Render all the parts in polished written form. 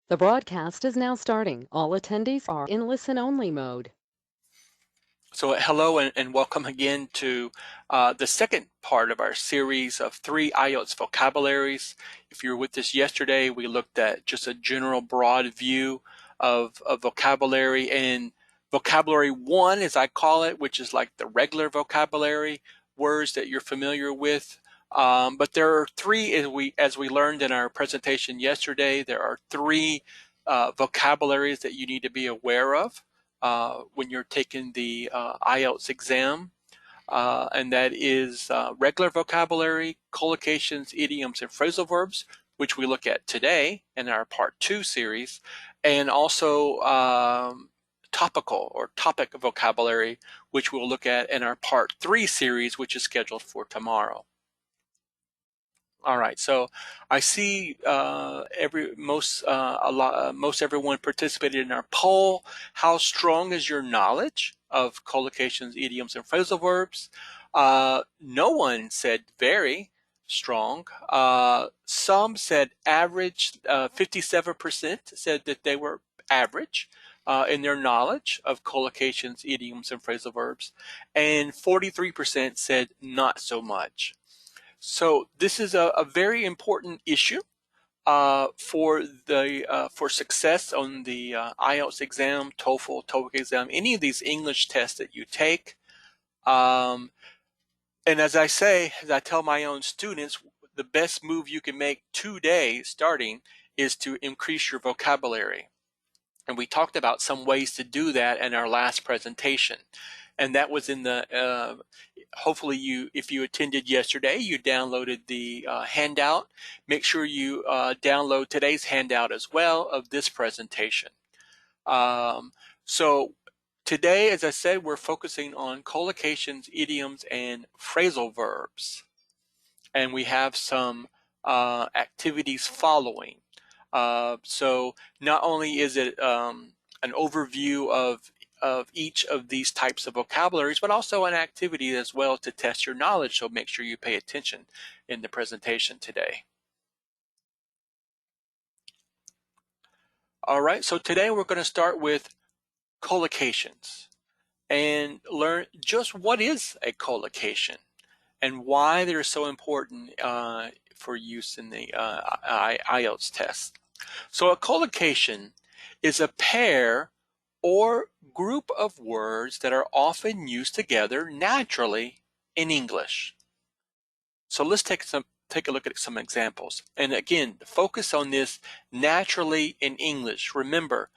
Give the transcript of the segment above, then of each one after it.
The broadcast is now starting. All attendees are in listen-only mode. So hello and welcome again to the second part of our series of 3 IELTS vocabularies. If you were with us yesterday, we looked at just a general broad view of vocabulary, and vocabulary 1, as I call it, which is like the regular vocabulary, words that you're familiar with. But there are 3, as we learned in our presentation yesterday, there are 3 vocabularies that you need to be aware of when you're taking the IELTS exam, and that is regular vocabulary, collocations, idioms, and phrasal verbs, which we look at today in our Part 2 series, and also topical or topic vocabulary, which we'll look at in our Part 3 series, which is scheduled for tomorrow. All right, so I see most everyone participated in our poll. How strong is your knowledge of collocations, idioms, and phrasal verbs? No one said very strong. Some said average. 57% said that they were average in their knowledge of collocations, idioms, and phrasal verbs, and 43% said not so much. So this is a very important issue for success on the IELTS exam, TOEFL, TOEIC exam, any of these English tests that you take. And as I tell my own students, the best move you can make today starting is to increase your vocabulary. And we talked about some ways to do that in our last presentation. And that was in the, hopefully if you attended yesterday, you downloaded the handout. Make sure you download today's handout as well of this presentation. So today, as I said, we're focusing on collocations, idioms, and phrasal verbs. And we have some activities following. So not only is it an overview of each of these types of vocabularies, but also an activity as well to test your knowledge. So make sure you pay attention in the presentation today. All right, so today we're going to start with collocations and learn just what is a collocation and why they're so important for use in the IELTS test. So a collocation is a pair or group of words that are often used together naturally in English. So let's take a look at some examples. And again, focus on this naturally in English. Remember,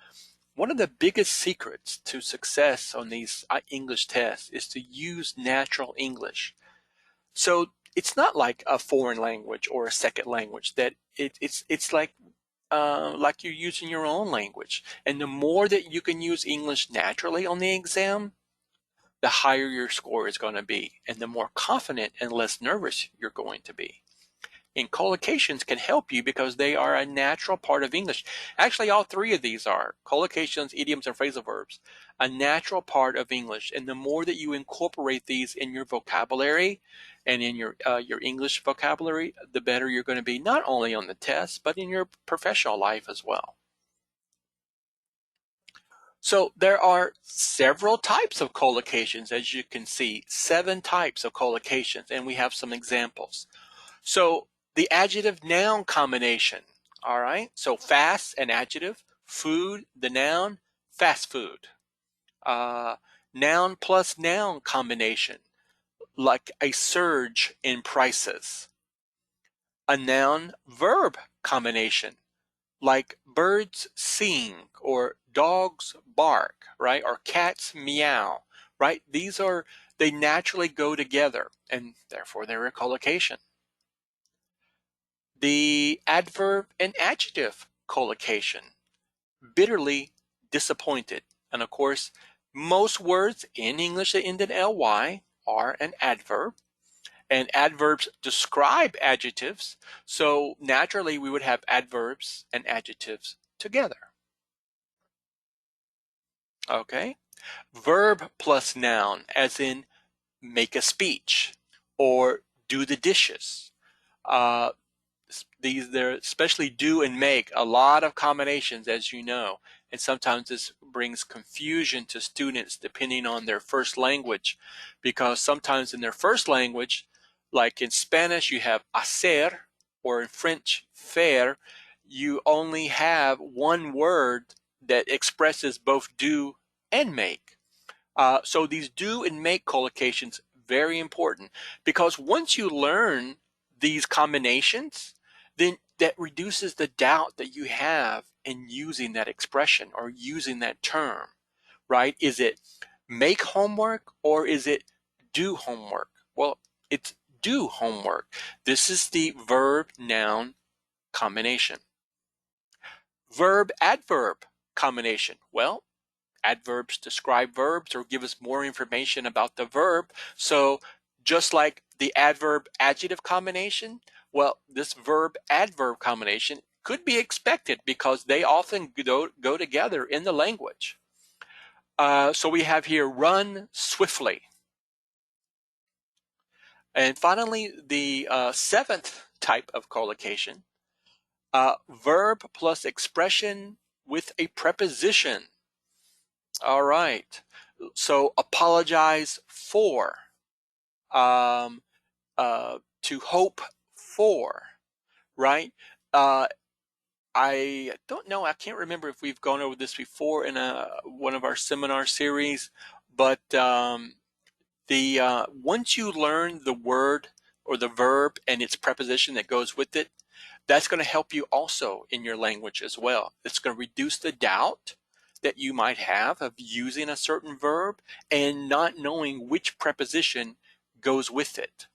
one of the biggest secrets to success on these English tests is to use natural English. So it's not like a foreign language or a second language, that it's like you're using your own language. And the more that you can use English naturally on the exam, the higher your score is going to be, and the more confident and less nervous you're going to be. And collocations can help you because they are a natural part of English. Actually, all 3 of these are collocations, idioms, and phrasal verbs, a natural part of English. And the more that you incorporate these in your vocabulary and in your English vocabulary, the better you're going to be, not only on the test, but in your professional life as well. So there are several types of collocations, as you can see, 7 types of collocations, and we have some examples. So the adjective-noun combination, all right? So fast, an adjective, food, the noun, fast food. Noun plus noun combination, like a surge in prices. A noun-verb combination, like birds sing or dogs bark, right? Or cats meow, right? They naturally go together, and therefore they're a collocation. The adverb and adjective collocation, bitterly disappointed. And of course, most words in English that end in ly are an adverb, and adverbs describe adjectives. So naturally, we would have adverbs and adjectives together. Okay. Verb plus noun, as in make a speech or do the dishes. there especially do and make a lot of combinations, as you know, and sometimes this brings confusion to students depending on their first language, because sometimes in their first language, like in Spanish you have hacer, or in French faire, you only have one word that expresses both do and make. So these do and make collocations, very important, because once you learn these combinations, then that reduces the doubt that you have in using that expression or using that term, right? Is it make homework or is it do homework? Well, it's do homework. This is the verb-noun combination. Verb-adverb combination. Well, adverbs describe verbs or give us more information about the verb. So just like the adverb-adjective combination, well, this verb-adverb combination could be expected because they often go together in the language. So we have here run swiftly. And finally, the seventh type of collocation, verb plus expression with a preposition. All right. So apologize for, to hope for, right? I don't know. I can't remember if we've gone over this before in one of our seminar series, but once you learn the word or the verb and its preposition that goes with it, that's going to help you also in your language as well. It's going to reduce the doubt that you might have of using a certain verb and not knowing which preposition goes with it.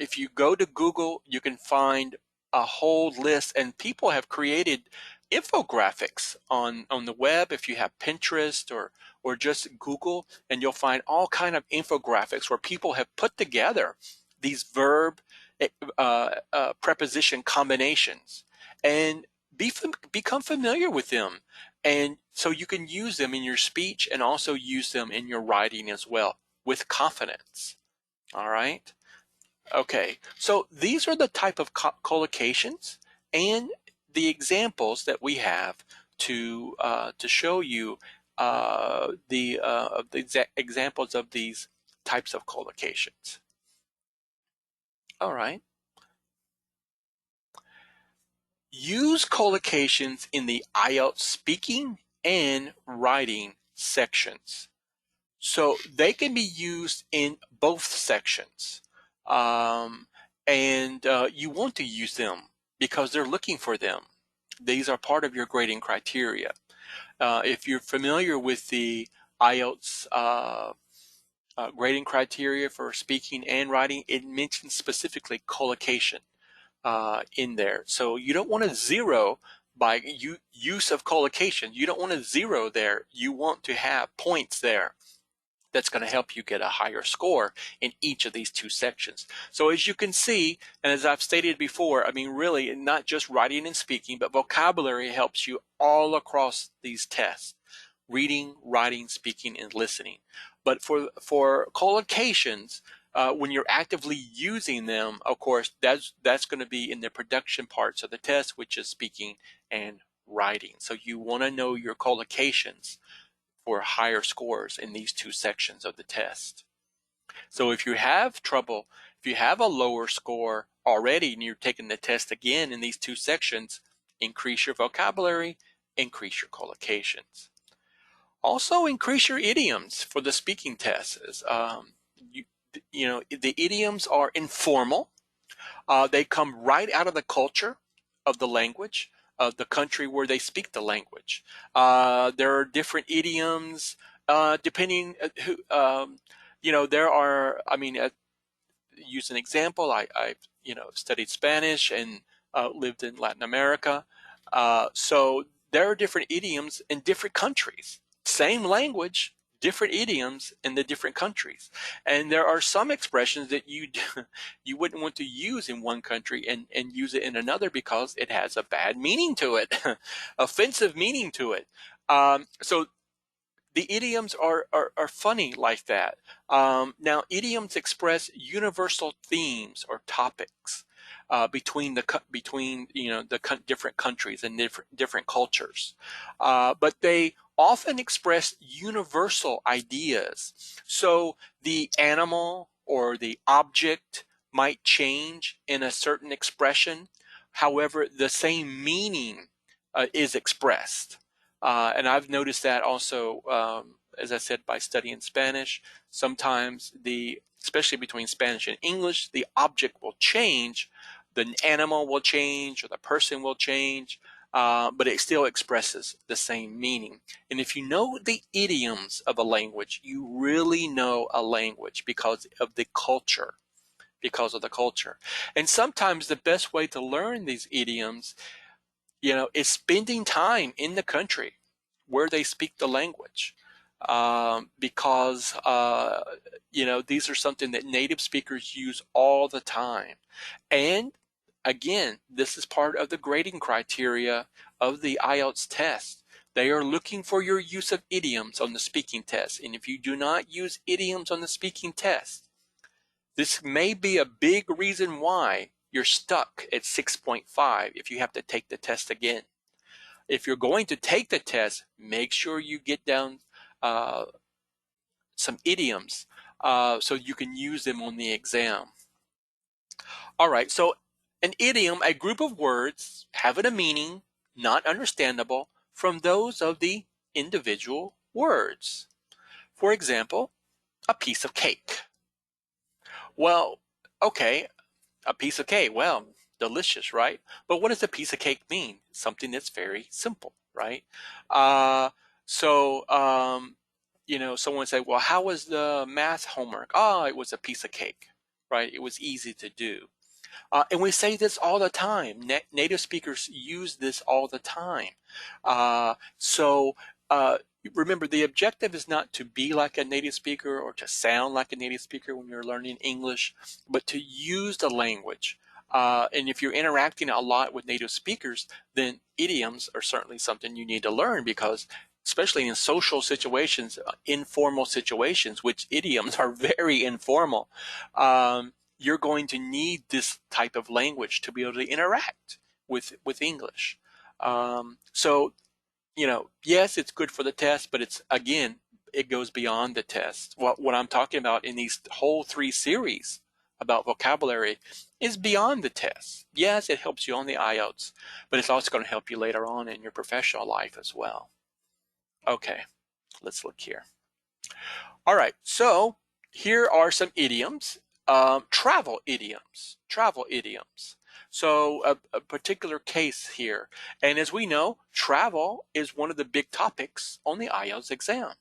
If you go to Google, you can find a whole list, and people have created infographics on the web. If you have Pinterest or just Google, and you'll find all kind of infographics where people have put together these verb preposition combinations and become familiar with them, and so you can use them in your speech and also use them in your writing as well with confidence. All right. Okay, so these are the type of collocations and the examples that we have to show you the examples of these types of collocations. All right. Use collocations in the IELTS speaking and writing sections. So they can be used in both sections. You want to use them because they're looking for them. These are part of your grading criteria. If you're familiar with the IELTS grading criteria for speaking and writing, it mentions specifically collocation in there. So you don't want to zero by use of collocation. You don't want to zero there. You want to have points there. That's going to help you get a higher score in each of these two sections. So as you can see, and as I've stated before, I mean, really not just writing and speaking, but vocabulary helps you all across these tests: reading, writing, speaking, and listening. But for collocations, when you're actively using them, of course, that's going to be in the production parts of the test, which is speaking and writing. So you want to know your collocations for higher scores in these two sections of the test. So if you have trouble, if you have a lower score already and you're taking the test again in these two sections, increase your vocabulary, increase your collocations. Also increase your idioms for the speaking tests. The idioms are informal. They come right out of the culture of the language, of the country where they speak the language. There are different idioms depending who, there are, use an example. I've studied Spanish and lived in Latin America. So there are different idioms in different countries. Same language, different idioms in the different countries. And there are some expressions that you wouldn't want to use in one country and use it in another because it has a bad meaning to it, offensive meaning to it. So the idioms are funny like that. Now, idioms express universal themes or topics. between the different countries and different cultures, but they often express universal ideas. So the animal or the object might change in a certain expression. However, the same meaning is expressed. And I've noticed that also, as I said, by studying Spanish. Sometimes especially between Spanish and English, the object will change, the animal will change, or the person will change, but it still expresses the same meaning. And if you know the idioms of a language, you really know a language because of the culture. And sometimes the best way to learn these idioms, is spending time in the country where they speak the language. Because these are something that native speakers use all the time. And again, this is part of the grading criteria of the IELTS test. They are looking for your use of idioms on the speaking test. And if you do not use idioms on the speaking test, this may be a big reason why you're stuck at 6.5 if you have to take the test again. If you're going to take the test, make sure you get down some idioms so you can use them on the exam. All right, so an idiom, a group of words having a meaning not understandable from those of the individual words. For example, a piece of cake. Well, okay, a piece of cake, well, delicious, right? But what does a piece of cake mean? Something that's very simple, right? Someone say, well, how was the math homework? Oh, it was a piece of cake, right? It was easy to do. And we say this all the time. Native speakers use this all the time. Remember, the objective is not to be like a native speaker or to sound like a native speaker when you're learning English, but to use the language. And if you're interacting a lot with native speakers, then idioms are certainly something you need to learn, because especially in social situations, informal situations, which idioms are very informal, you're going to need this type of language to be able to interact with English. Yes, it's good for the test, but it goes beyond the test. What I'm talking about in these whole 3 series about vocabulary is beyond the test. Yes, it helps you on the IELTS, but it's also going to help you later on in your professional life as well. Okay, let's look here. All right, so here are some idioms. Travel idioms. So a particular case here. And as we know, travel is one of the big topics on the IELTS exam.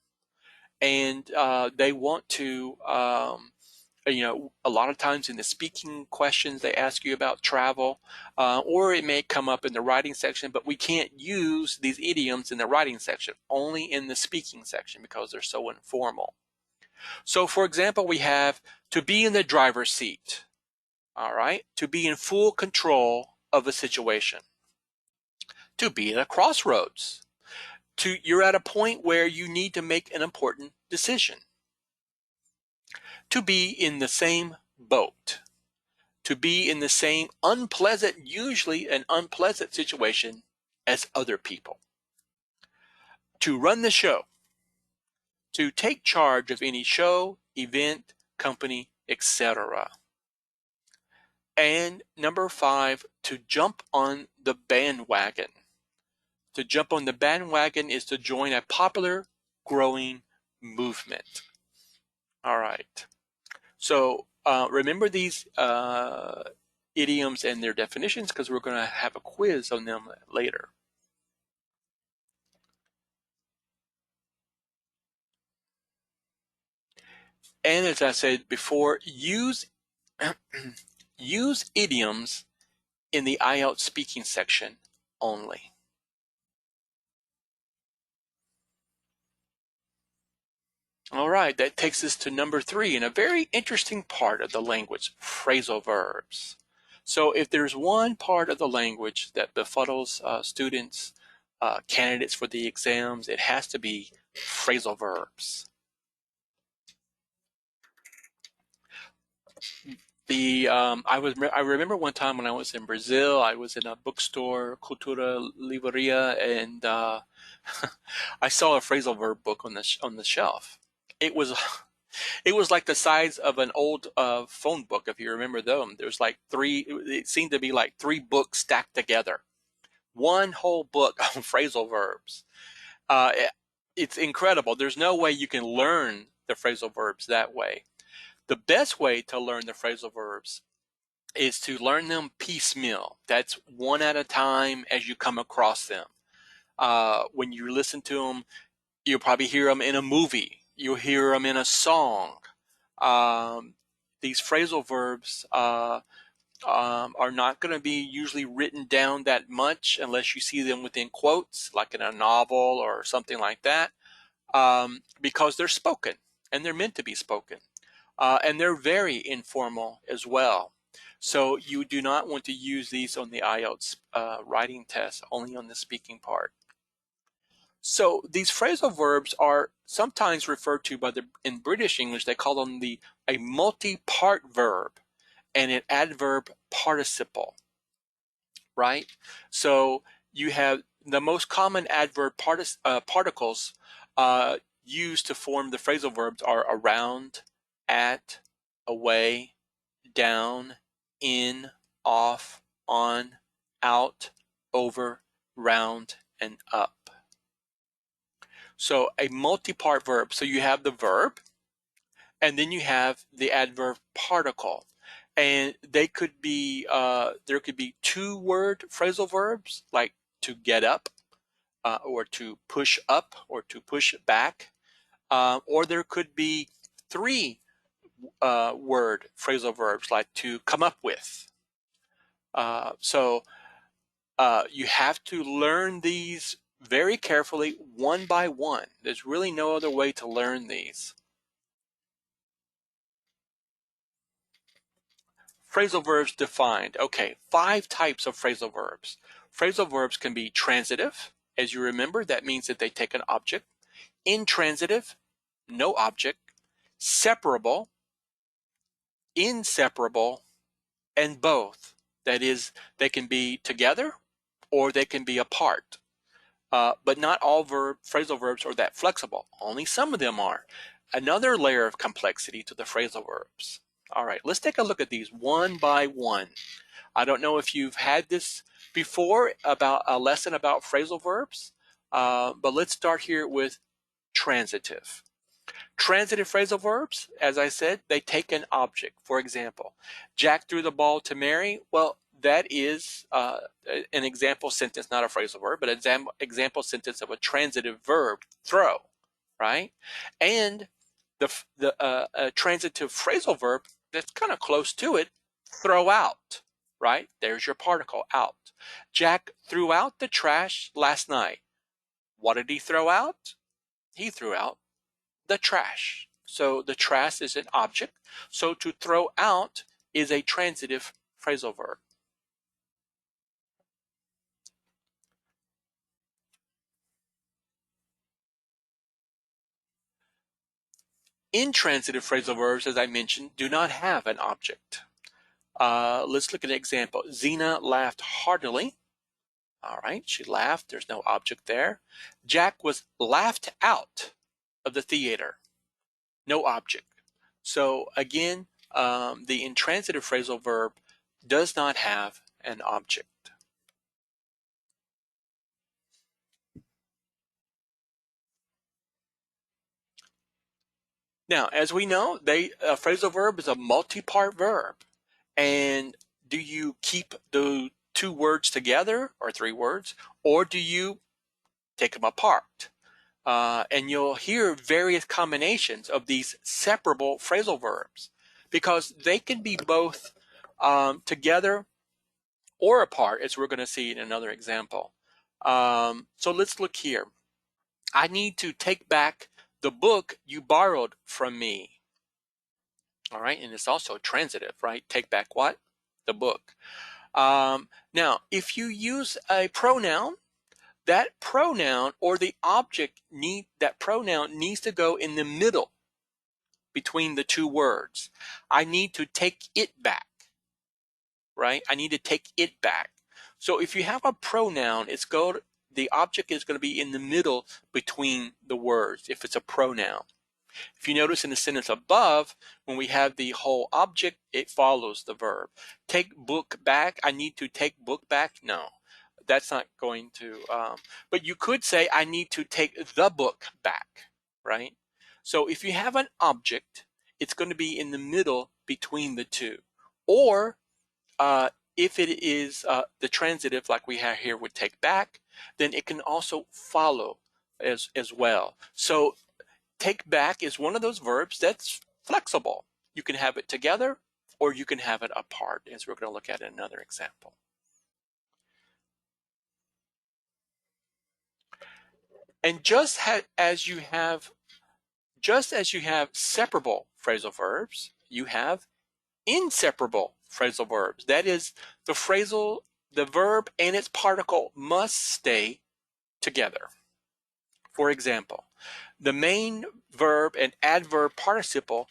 And they want to, a lot of times in the speaking questions, they ask you about travel, or it may come up in the writing section, but we can't use these idioms in the writing section, only in the speaking section because they're so informal. So for example, we have to be in the driver's seat. All right, to be in full control of a situation. To be at a crossroads. You're at a point where you need to make an important decision. To be in the same boat. To be in the same usually an unpleasant situation as other people. To run the show. To take charge of any show, event, company, etc. And number 5, to jump on the bandwagon. To jump on the bandwagon is to join a popular, growing movement. All right. So remember these idioms and their definitions, because we're going to have a quiz on them later. And as I said before, use idioms in the IELTS speaking section only. All right, that takes us to number 3, and a very interesting part of the language, phrasal verbs. So if there's one part of the language that befuddles students, candidates for the exams, it has to be phrasal verbs. I remember one time when I was in Brazil, I was in a bookstore, Cultura Livraria, and I saw a phrasal verb book on the shelf. It was it was like the size of an old phone book, if you remember them. There's like three. It seemed to be like three books stacked together. One whole book on phrasal verbs. It's incredible. There's no way you can learn the phrasal verbs that way. The best way to learn the phrasal verbs is to learn them piecemeal. That's one at a time as you come across them. When you listen to them, you'll probably hear them in a movie. You'll hear them in a song. These phrasal verbs are not going to be usually written down that much unless you see them within quotes, like in a novel or something like that, because they're spoken and they're meant to be spoken. And they're very informal as well. So you do not want to use these on the IELTS writing test, only on the speaking part. So these phrasal verbs are sometimes referred to in British English, they call them a multi-part verb and an adverb participle, right? So you have the most common adverb particles used to form the phrasal verbs are around, at, away, down, in, off, on, out, over, round, and up. So a multi-part verb. So you have the verb, and then you have the adverb particle. And they could be, there could be two-word phrasal verbs, like to get up, or to push up, or to push back. Or there could be three word phrasal verbs, like to come up with. So you have to learn these very carefully, one by one. There's really no other way to learn these. Phrasal verbs defined. Okay, 5 types of phrasal verbs. Phrasal verbs can be transitive. As you remember, that means that they take an object. Intransitive, no object. Separable, inseparable, and both. That is, they can be together or they can be apart. But not all phrasal verbs are that flexible. Only some of them are. Another layer of complexity to the phrasal verbs. All right, let's take a look at these one by one. I don't know if you've had this before, about a lesson about phrasal verbs, but let's start here with transitive. Transitive phrasal verbs, as I said, they take an object. For example, Jack threw the ball to Mary. Well, that is an example sentence, not a phrasal verb, but an example sentence of a transitive verb, throw, right? And the transitive phrasal verb that's kind of close to it, throw out, right? There's your particle, out. Jack threw out the trash last night. What did he throw out? He threw out the trash. So the trash is an object. So to throw out is a transitive phrasal verb. Intransitive phrasal verbs, as I mentioned, do not have an object. Let's look at an example. Zena laughed heartily. All right, she laughed. There's no object there. Jack was laughed out of the theater. No object. So again, the intransitive phrasal verb does not have an object. Now, as we know, a phrasal verb is a multi-part verb. And do you keep the 2 words together, or 3 words, or do you take them apart? And you'll hear various combinations of these separable phrasal verbs, because they can be both together or apart, as we're going to see in another example. So let's look here. I need to take back the book you borrowed from me. All right, and it's also transitive, right? Take back what? The book. Now, if you use a pronoun, that pronoun or the object that pronoun needs to go in the middle between the two words. I need to take it back, right? I need to take it back. So if you have a pronoun, the object is going to be in the middle between the words if it's a pronoun. If you notice in the sentence above, when we have the whole object, it follows the verb. Take book back. I need to take book back. No, that's not going to, but you could say I need to take the book back, right? So if you have an object, it's going to be in the middle between the two. Or if it is the transitive like we have here with take back, then it can also follow as well. So take back is one of those verbs that's flexible. You can have it together or you can have it apart, as we're going to look at in another example. And just as you have separable phrasal verbs, you have inseparable phrasal verbs. That is, the verb and its particle must stay together. For example, the main verb and adverb participle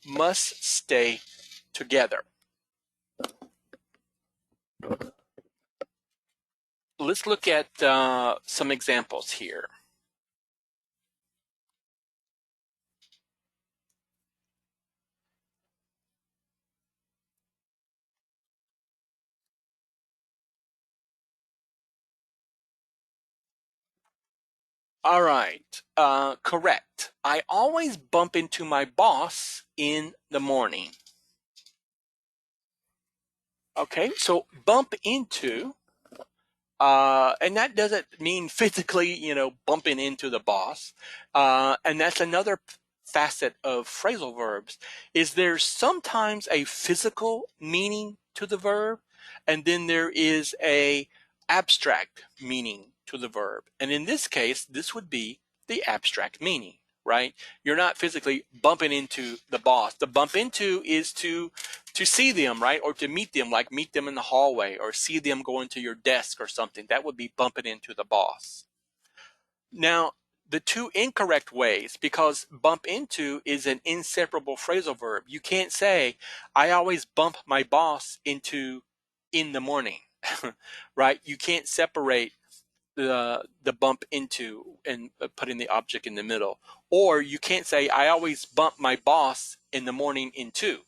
must stay together. Let's look at some examples here. All right, correct. I always bump into my boss in the morning. Okay, so bump into, and that doesn't mean physically, bumping into the boss. And that's another facet of phrasal verbs, is there's sometimes a physical meaning to the verb, and then there is a abstract meaning to the verb. And in this case, this would be the abstract meaning, right? You're not physically bumping into the boss. The bump into is to see them, right? Or to meet them, like meet them in the hallway or see them go into your desk or something. That would be bumping into the boss. Now, the two incorrect ways, because bump into is an inseparable phrasal verb. You can't say, I always bump my boss into in the morning, right? You can't separate the bump into and putting the object in the middle. Or you can't say, I always bump my boss in the morning into,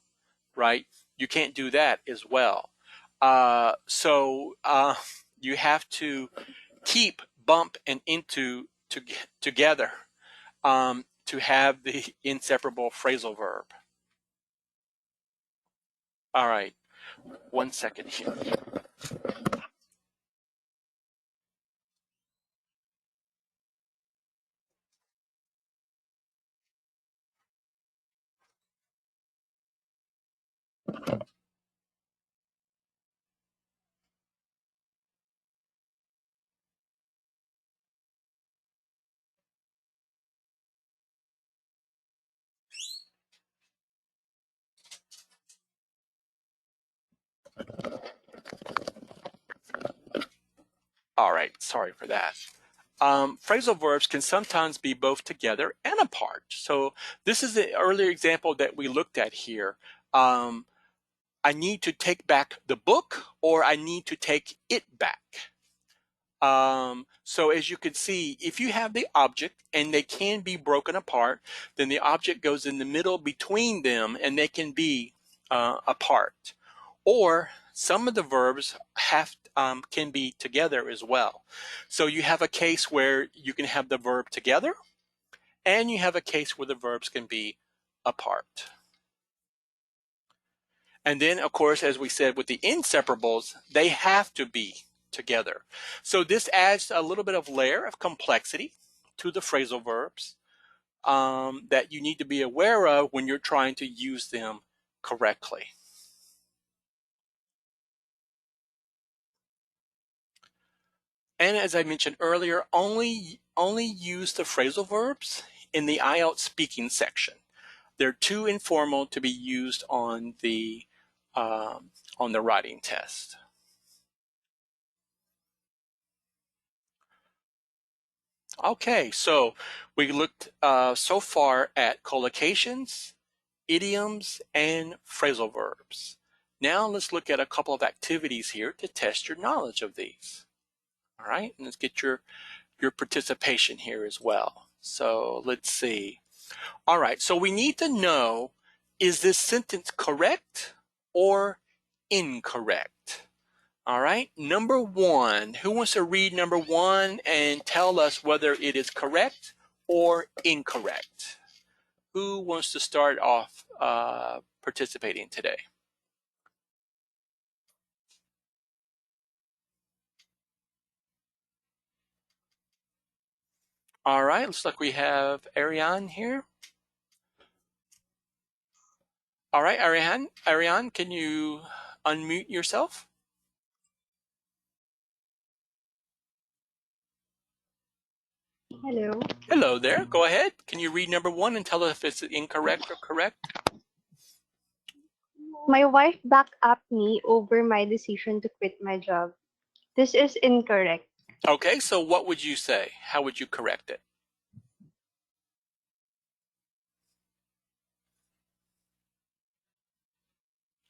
right? You can't do that as well. So you have to keep bump and into together to have the inseparable phrasal verb. All right, 1 second here. All right, sorry for that. Phrasal verbs can sometimes be both together and apart. So this is the earlier example that we looked at here. I need to take back the book, or I need to take it back. So as you can see, if you have the object and they can be broken apart, then the object goes in the middle between them and they can be apart. Or some of the verbs can be together as well. So you have a case where you can have the verb together, and you have a case where the verbs can be apart. And then, of course, as we said with the inseparables, they have to be together. So this adds a little bit of layer of complexity to the phrasal verbs that you need to be aware of when you're trying to use them correctly. And as I mentioned earlier, only use the phrasal verbs in the IELTS speaking section. They're too informal to be used on the writing test. Okay, so we looked so far at collocations, idioms, and phrasal verbs. Now let's look at a couple of activities here to test your knowledge of these. All right, and let's get your participation here as well. So let's see. All right, so we need to know, is this sentence correct or incorrect? All right, number one, who wants to read number one and tell us whether it is correct or incorrect? Who wants to start off participating today? All right, looks like we have Ariane here. All right, Ariane, can you unmute yourself? Hello. Hello there, go ahead. Can you read number one and tell us if it's incorrect or correct? My wife backed up me over my decision to quit my job. This is incorrect. Okay, so what would you say? How would you correct it?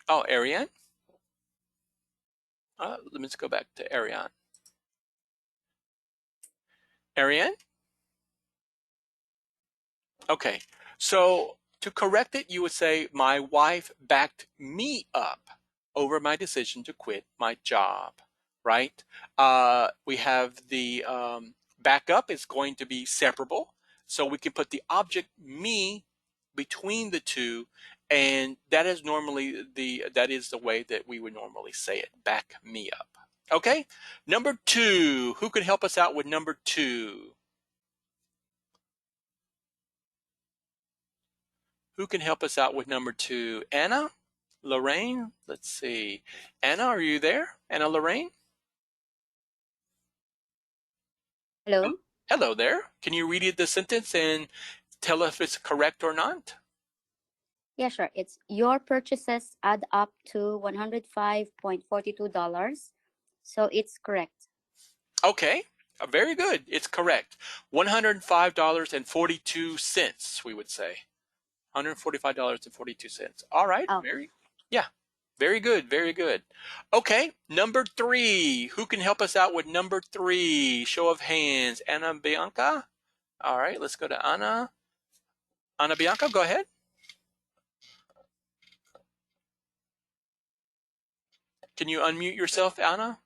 Oh, Ariane? Let me just go back to Ariane. Ariane? Okay, so to correct it, you would say, my wife backed me up over my decision to quit my job, right? We have the backup is going to be separable. So we can put the object me between the two, and that is normally that is the way that we would normally say it, back me up. Okay, number two, who could help us out with number two? Who can help us out with number two? Anna? Lorraine? Let's see. Anna, are you there? Anna Lorraine? Hello? Hello there. Can you read the sentence and tell if it's correct or not? Yeah, sure. It's your purchases add up to $105.42. So it's correct. Okay, very good. It's correct. $105.42, we would say. $145.42. All right, Okay. very good, very good. Okay, number three. Who can help us out with number three? Show of hands. Anna Bianca? All right, let's go to Anna. Anna Bianca, go ahead. Can you unmute yourself, Anna?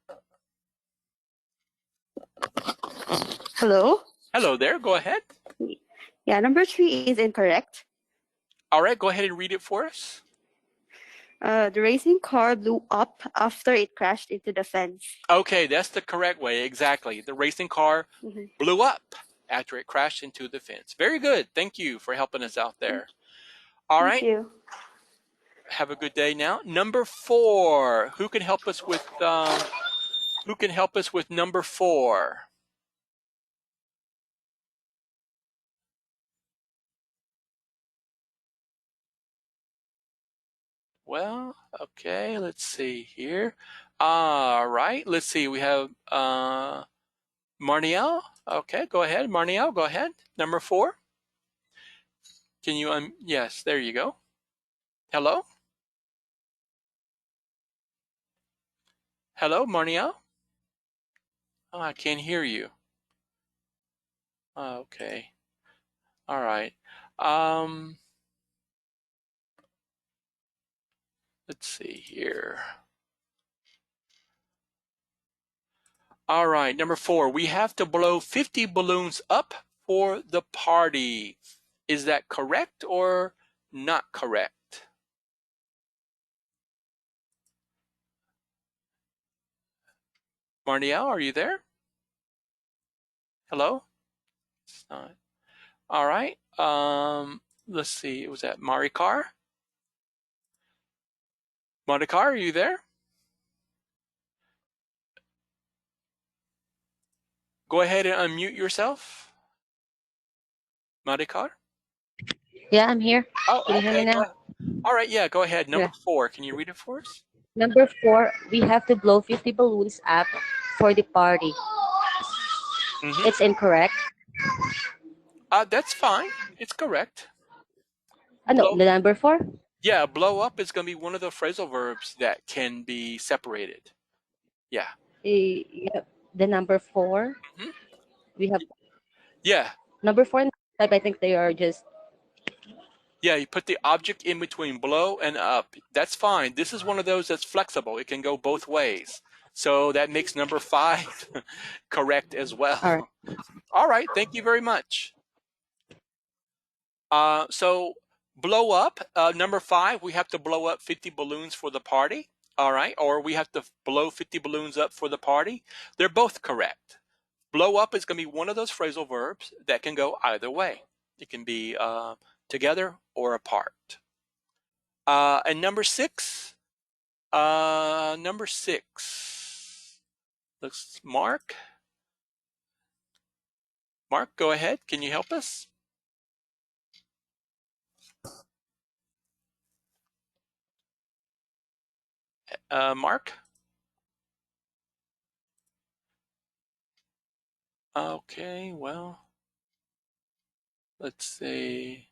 Hello? Hello there, go ahead. Yeah, number 3 is incorrect. All right, go ahead and read it for us. The racing car blew up after it crashed into the fence. Okay, that's the correct way, exactly. The racing car blew up after it crashed into the fence. Very good, thank you for helping us out there. All right. Thank you. Have a good day now. Number four, who can help us with number four? Well, okay, let's see here. All right, let's see. We have Marnielle. Okay, go ahead. Marnielle, go ahead. Number four. Can you, yes, there you go. Hello? Hello, Marnielle? Oh, I can't hear you. Okay. All right. Let's see here. All right, number four, we have to blow 50 balloons up for the party. Is that correct or not correct? Marnielle, are you there? Hello? It's not. All right. Let's see. Was that Marikar? Marikar, are you there? Go ahead and unmute yourself. Marikar? Yeah, I'm here. Oh, Can you hear okay. me now? All right, yeah, go ahead. Number four. Can you read it for us? Number 4, we have to blow 50 balloons up for the party. It's incorrect. That's fine. It's correct. No, Blow, the number 4? yeah, blow up is going to be one of the phrasal verbs that can be separated. Yeah. Yeah, the number 4. Mhm. We have Yeah. number 4 and 5. I think they are just. Yeah, you put the object in between blow and up. That's fine. This is one of those that's flexible. It can go both ways. So that makes number 5 correct as well. All right. All right. Thank you very much. So blow up, number 5, we have to blow up 50 balloons for the party. All right. Or we have to blow 50 balloons up for the party. They're both correct. Blow up is going to be one of those phrasal verbs that can go either way. It can be together or apart. And number 6, looks Mark. Mark, go ahead. Can you help us? Mark? Okay, well, let's see.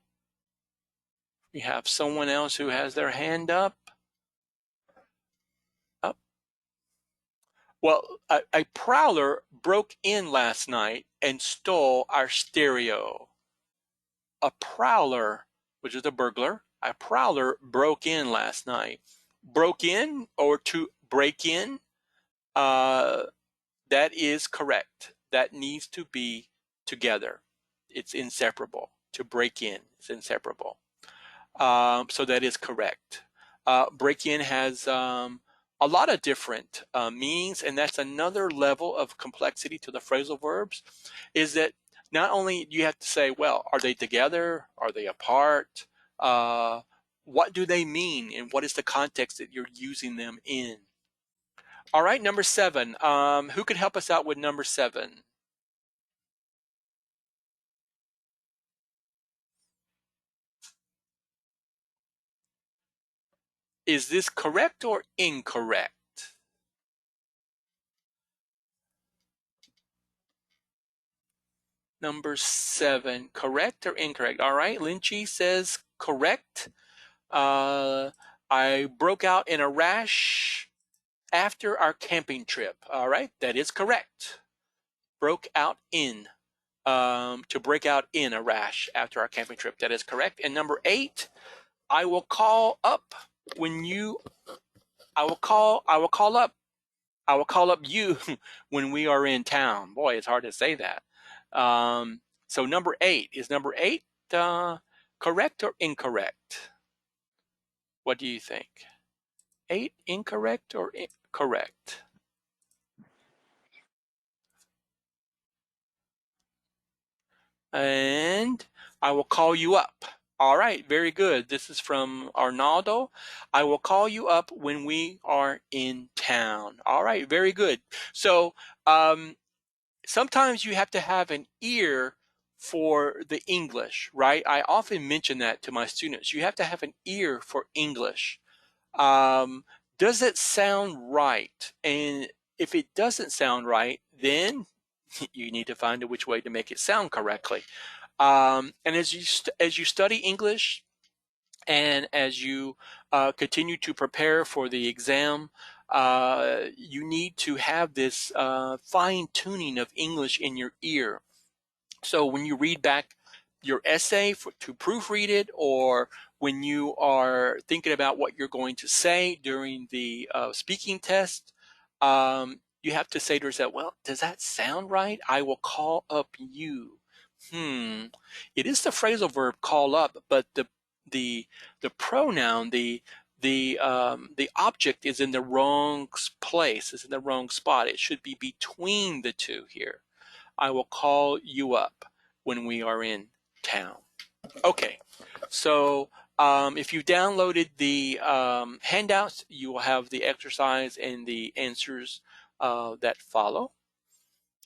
We have someone else who has their hand up. Up. Well, a prowler broke in last night and stole our stereo. A prowler, which is a burglar, a prowler broke in last night. Broke in or to break in, that is correct. That needs to be together. It's inseparable. To break in, it's inseparable. So that is correct. Break in has a lot of different meanings, and that's another level of complexity to the phrasal verbs, is that not only you have to say, well, are they together? Are they apart? What do they mean? And what is the context that you're using them in? All right, number 7. Who could help us out with number 7? Is this correct or incorrect? Number 7, correct or incorrect? All right, Lynchy says correct. I broke out in a rash after our camping trip. All right, that is correct. Broke out in, to break out in a rash after our camping trip. That is correct. And number 8, I will call up when you, I will call up you when we are in town. Boy, it's hard to say that. So number 8, is number 8 correct or incorrect? What do you think? 8 incorrect or correct? And I will call you up. All right, very good. This is from Arnaldo. I will call you up when we are in town. All right, very good. So sometimes you have to have an ear for the English, right? I often mention that to my students. You have to have an ear for English. Does it sound right? And if it doesn't sound right, then you need to find which way to make it sound correctly. And as you study English, and as you continue to prepare for the exam, you need to have this fine tuning of English in your ear. So when you read back your essay to proofread it, or when you are thinking about what you're going to say during the speaking test, you have to say to yourself, well, does that sound right? I will call up you. It is the phrasal verb call up, but the pronoun, the object is in the wrong place, is in the wrong spot. It should be between the two here. I will call you up when we are in town. Okay, so if you downloaded the handouts, you will have the exercise and the answers that follow.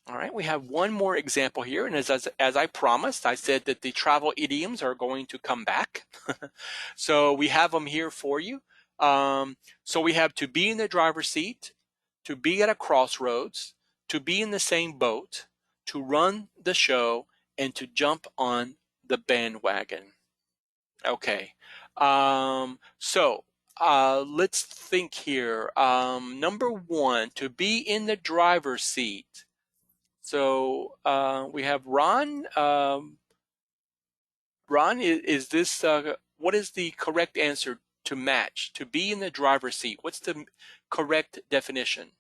All right, we have one more example here, and as I promised, I said that the travel idioms are going to come back. So we have them here for you. So we have to be in the driver's seat, to be at a crossroads, to be in the same boat, to run the show, and to jump on the bandwagon. Okay. So let's think here. Number one, to be in the driver's seat. So we have Ron. Ron, is this, what is the correct answer to match? To be in the driver's seat. What's the correct definition?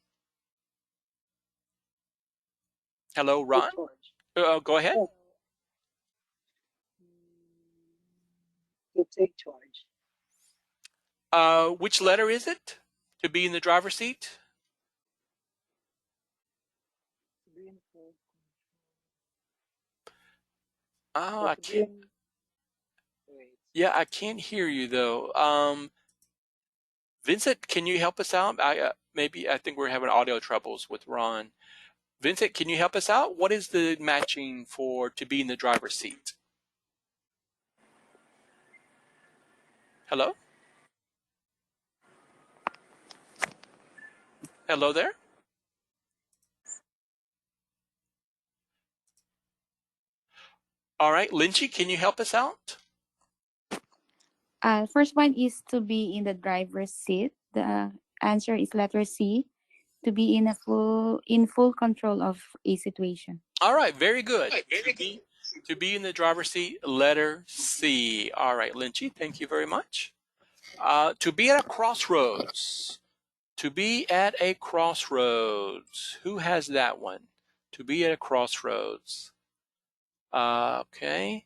Hello, Ron? Go ahead. To take charge. Which letter is it to be in the driver's seat? Oh, I can't. Yeah, I can't hear you though. Vincent, can you help us out? I think we're having audio troubles with Ron. Vincent, can you help us out? What is the matching for to be in the driver's seat? Hello? Hello there? All right, Lynchy, can you help us out? First one is to be in the driver's seat. The answer is letter C, to be in full control of a situation. All right, very good. To be in the driver's seat, letter C. All right, Lynchy, thank you very much. To be at a crossroads. To be at a crossroads. Who has that one? To be at a crossroads. Okay.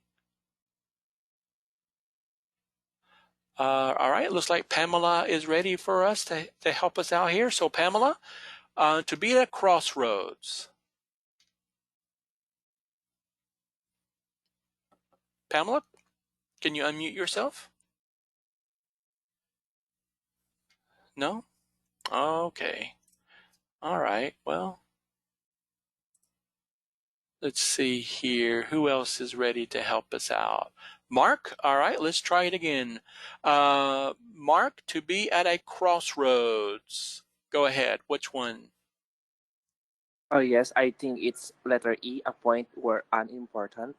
All right, looks like Pamela is ready for us to help us out here. So Pamela, to be at a crossroads. Pamela, can you unmute yourself? No? Okay. All right, well, let's see here. Who else is ready to help us out? Mark, all right, let's try it again. Mark, to be at a crossroads. Go ahead, which one? Oh yes, I think it's letter E, a point or unimportant.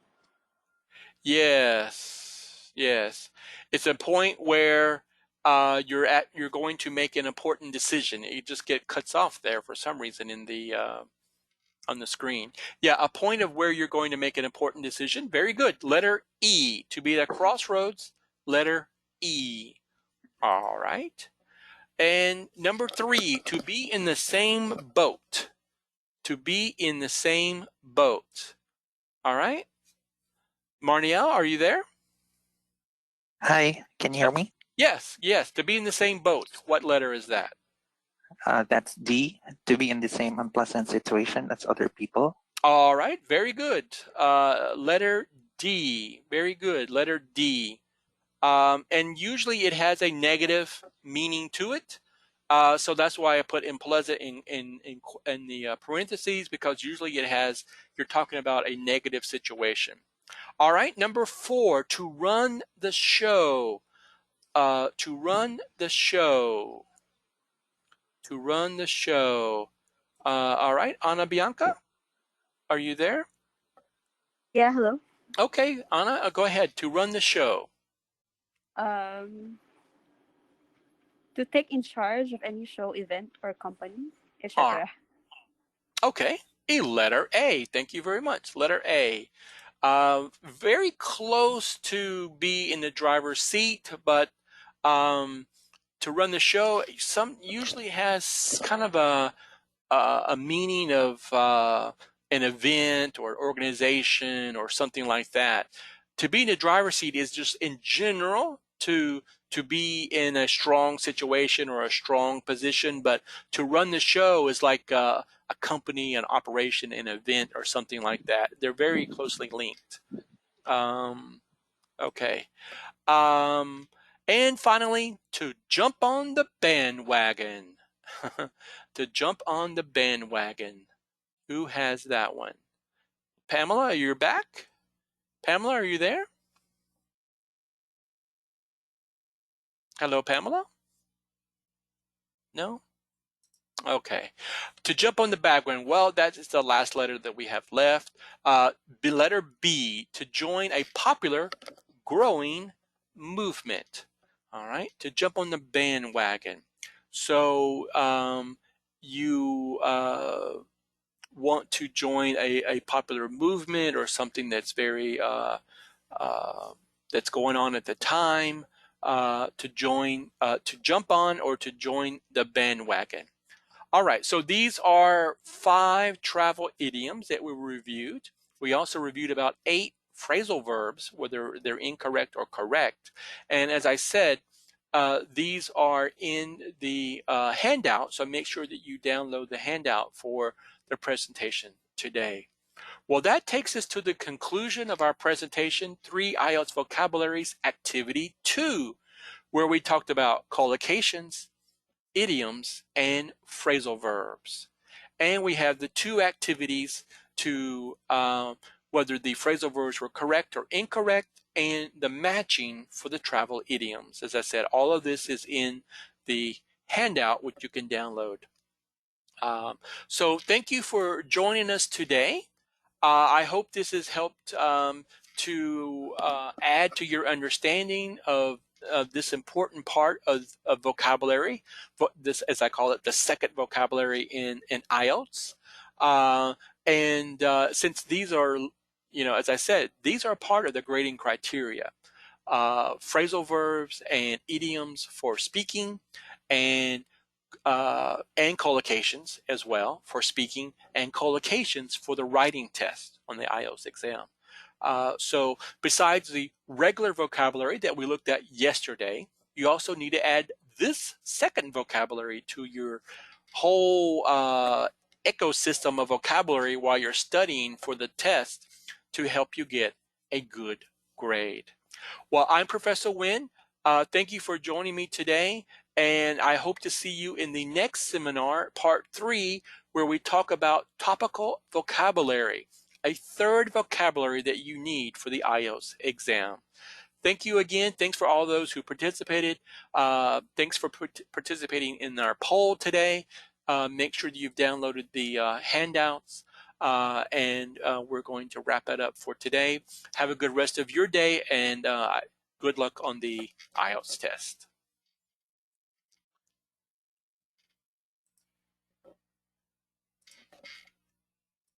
Yes, yes. It's a point where you're going to make an important decision. It just get cuts off there for some reason in the on the screen. Yeah, a point of where you're going to make an important decision. Very good. Letter E. To be at a crossroads, letter E. All right. And number 3, to be in the same boat. To be in the same boat. All right. Marnielle, are you there? Hi, can you hear me? Yes, yes. To be in the same boat. What letter is that? That's D, to be in the same unpleasant situation as other people. All right, very good. Letter D, very good. Letter D. And usually it has a negative meaning to it. So that's why I put unpleasant in the parentheses, because usually you're talking about a negative situation. All right, number 4, to run the show. To run the show. To run the show. All right, Ana Bianca, are you there? Yeah, hello. Okay, Ana, go ahead. To run the show. To take in charge of any show, event, or company, etc. Okay, a letter A. Thank you very much. Letter A. Very close to be in the driver's seat, but to run the show, some usually has kind of a meaning of an event or organization or something like that. To be in the driver's seat is just in general to be in a strong situation or a strong position, but to run the show is like a company, an operation, an event, or something like that. They're very closely linked. Okay. And finally, to jump on the bandwagon. To jump on the bandwagon. Who has that one? Pamela, are you back? Pamela, are you there? Hello, Pamela? No? Okay. To jump on the background, well, that is the last letter that we have left. Letter B, to join a popular, growing movement. All right, to jump on the bandwagon. So you want to join a popular movement or something that's very that's going on at the time. To jump on or to join the bandwagon. All right, so these are 5 travel idioms that we reviewed. We also reviewed about 8 phrasal verbs, whether they're incorrect or correct. And as I said, these are in the handout, so make sure that you download the handout for the presentation today. Well, that takes us to the conclusion of our presentation, 3 IELTS Vocabularies Activity 2, where we talked about collocations, idioms, and phrasal verbs. And we have the 2 activities to whether the phrasal verbs were correct or incorrect, and the matching for the travel idioms. As I said, all of this is in the handout, which you can download. So thank you for joining us today. I hope this has helped to add to your understanding of this important part of vocabulary, this, as I call it, the second vocabulary in IELTS. Since these are, as I said, these are part of the grading criteria. Phrasal verbs and idioms for speaking, and collocations as well for speaking, and collocations for the writing test on the IELTS exam. So besides the regular vocabulary that we looked at yesterday, you also need to add this second vocabulary to your whole ecosystem of vocabulary while you're studying for the test to help you get a good grade. Well, I'm Professor Nguyen. Thank you for joining me today, and I hope to see you in the next seminar, part 3, where we talk about topical vocabulary, a third vocabulary that you need for the IELTS exam. Thank you again. Thanks for all those who participated. Thanks for participating in our poll today. Make sure that you've downloaded the handouts, and we're going to wrap it up for today. Have a good rest of your day, and good luck on the IELTS test.